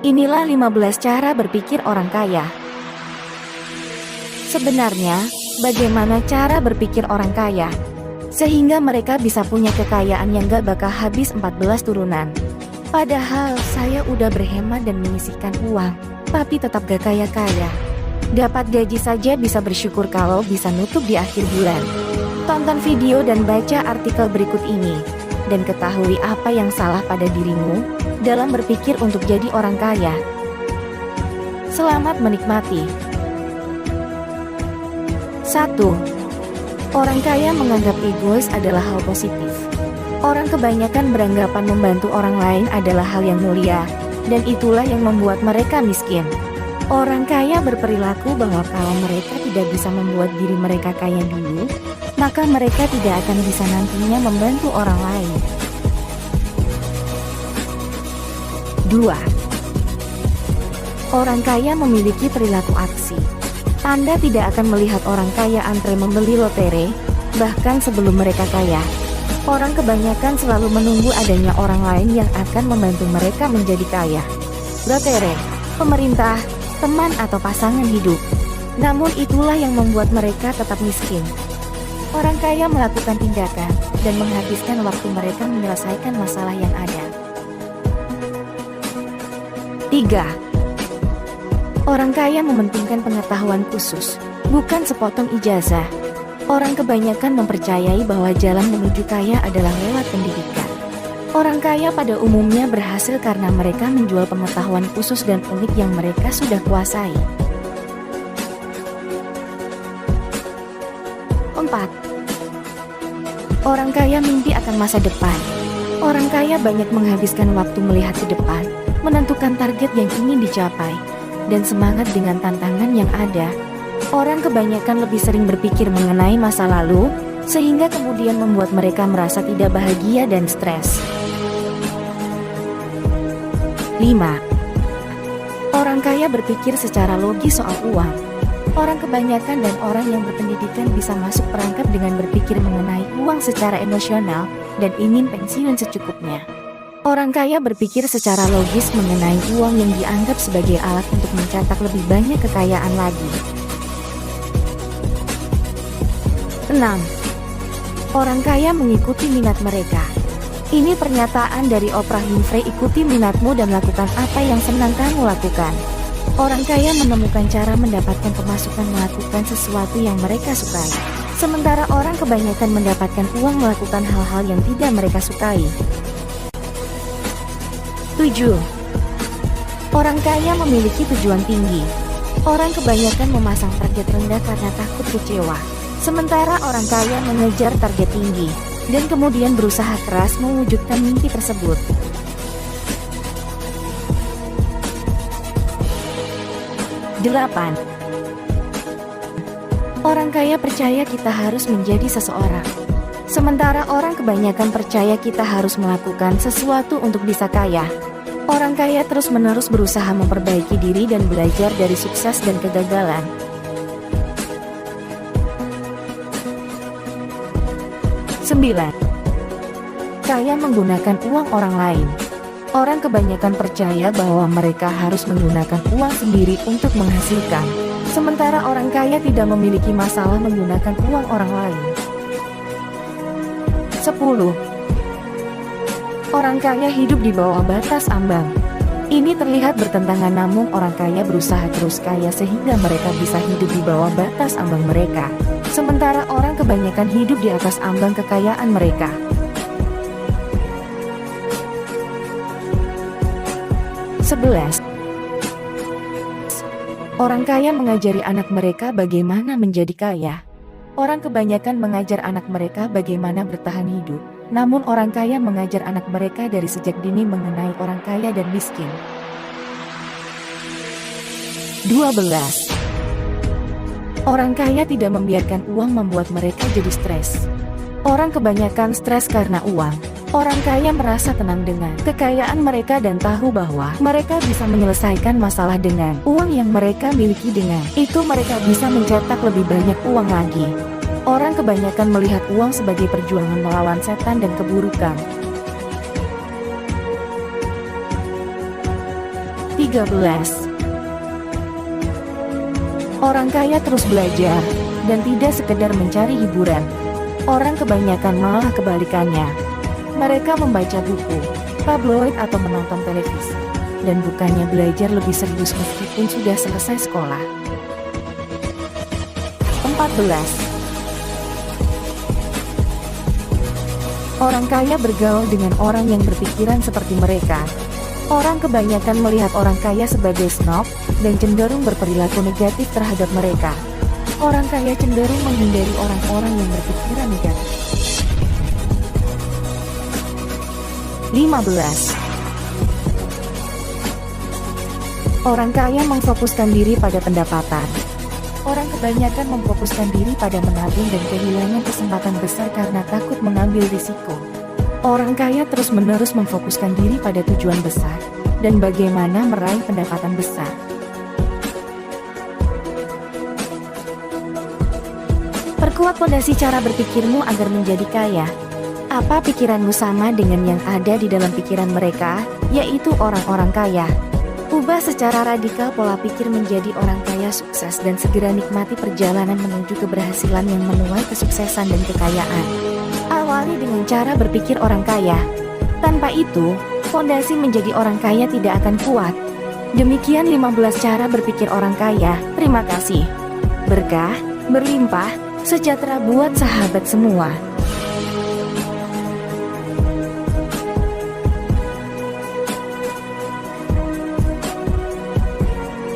Inilah 15 cara berpikir orang kaya. Sebenarnya, bagaimana cara berpikir orang kaya? Sehingga mereka bisa punya kekayaan yang gak bakal habis 14 turunan. Padahal saya udah berhemat dan menyisihkan uang, tapi tetap gak kaya-kaya. Dapat gaji saja bisa bersyukur kalau bisa nutup di akhir bulan. Tonton video dan baca artikel berikut ini, dan ketahui apa yang salah pada dirimu dalam berpikir untuk jadi orang kaya. Selamat menikmati. 1. Orang kaya menganggap egois adalah hal positif. Orang kebanyakan beranggapan membantu orang lain adalah hal yang mulia, dan itulah yang membuat mereka miskin. Orang kaya berperilaku bahwa kalau mereka tidak bisa membuat diri mereka kaya dulu, maka mereka tidak akan bisa nantinya membantu orang lain. 2. Orang kaya memiliki perilaku aksi. Anda tidak akan melihat orang kaya antre membeli lotre, bahkan sebelum mereka kaya. Orang kebanyakan selalu menunggu adanya orang lain yang akan membantu mereka menjadi kaya. Lotre, pemerintah, teman atau pasangan hidup. Namun itulah yang membuat mereka tetap miskin. Orang kaya melakukan tindakan dan menghabiskan waktu mereka menyelesaikan masalah yang ada. 3. Orang kaya mementingkan pengetahuan khusus, bukan sepotong ijazah. Orang kebanyakan mempercayai bahwa jalan menuju kaya adalah lewat pendidikan. Orang kaya pada umumnya berhasil karena mereka menjual pengetahuan khusus dan unik yang mereka sudah kuasai. 4. Orang kaya mimpi akan masa depan. Orang kaya banyak menghabiskan waktu melihat ke depan, menentukan target yang ingin dicapai, dan semangat dengan tantangan yang ada. Orang kebanyakan lebih sering berpikir mengenai masa lalu, sehingga kemudian membuat mereka merasa tidak bahagia dan stres. 5. Orang kaya berpikir secara logis soal uang. Orang kebanyakan dan orang yang berpendidikan bisa masuk perangkap dengan berpikir mengenai uang secara emosional dan ingin pensiun secukupnya. Orang kaya berpikir secara logis mengenai uang yang dianggap sebagai alat untuk mencetak lebih banyak kekayaan lagi. 6. Orang kaya mengikuti minat mereka. Ini pernyataan dari Oprah Winfrey, ikuti minatmu dan lakukan apa yang senang kamu lakukan. Orang kaya menemukan cara mendapatkan pemasukan melakukan sesuatu yang mereka sukai. Sementara orang kebanyakan mendapatkan uang melakukan hal-hal yang tidak mereka sukai. 7. Orang kaya memiliki tujuan tinggi. Orang kebanyakan memasang target rendah karena takut kecewa. Sementara orang kaya mengejar target tinggi, dan kemudian berusaha keras mewujudkan mimpi tersebut. 8. Orang kaya percaya kita harus menjadi seseorang. Sementara orang kebanyakan percaya kita harus melakukan sesuatu untuk bisa kaya. Orang kaya terus-menerus berusaha memperbaiki diri dan belajar dari sukses dan kegagalan. 9. Kaya menggunakan uang orang lain. Orang kebanyakan percaya bahwa mereka harus menggunakan uang sendiri untuk menghasilkan. Sementara orang kaya tidak memiliki masalah menggunakan uang orang lain. 10. Orang kaya hidup di bawah batas ambang. Ini terlihat bertentangan, namun orang kaya berusaha terus kaya sehingga mereka bisa hidup di bawah batas ambang mereka. Sementara orang kebanyakan hidup di atas ambang kekayaan mereka. 11. Orang kaya mengajari anak mereka bagaimana menjadi kaya. Orang kebanyakan mengajar anak mereka bagaimana bertahan hidup, namun orang kaya mengajar anak mereka dari sejak dini mengenai orang kaya dan miskin. 12. Orang kaya tidak membiarkan uang membuat mereka jadi stres. Orang kebanyakan stres karena uang. Orang kaya merasa tenang dengan kekayaan mereka dan tahu bahwa mereka bisa menyelesaikan masalah dengan uang yang mereka miliki. Dengan itu mereka bisa mencetak lebih banyak uang lagi. Orang kebanyakan melihat uang sebagai perjuangan melawan setan dan keburukan. 13. 13. Orang kaya terus belajar, dan tidak sekedar mencari hiburan. Orang kebanyakan malah kebalikannya. Mereka membaca buku, tabloid atau menonton televisi, dan bukannya belajar lebih serius meskipun sudah selesai sekolah. 14. Orang kaya bergaul dengan orang yang berpikiran seperti mereka. Orang kebanyakan melihat orang kaya sebagai snob, dan cenderung berperilaku negatif terhadap mereka. Orang kaya cenderung menghindari orang-orang yang berpikiran negatif. 15. Orang kaya memfokuskan diri pada pendapatan. Orang kebanyakan memfokuskan diri pada menabung dan kehilangan kesempatan besar karena takut mengambil risiko. Orang kaya terus-menerus memfokuskan diri pada tujuan besar dan bagaimana meraih pendapatan besar. Perkuat fondasi cara berpikirmu agar menjadi kaya. Apa pikiranmu sama dengan yang ada di dalam pikiran mereka, yaitu orang-orang kaya? Ubah secara radikal pola pikir menjadi orang kaya sukses dan segera nikmati perjalanan menuju keberhasilan yang menuai kesuksesan dan kekayaan. Awali dengan cara berpikir orang kaya. Tanpa itu, fondasi menjadi orang kaya tidak akan kuat. Demikian 15 cara berpikir orang kaya. Terima kasih. Berkah, berlimpah, sejahtera buat sahabat semua.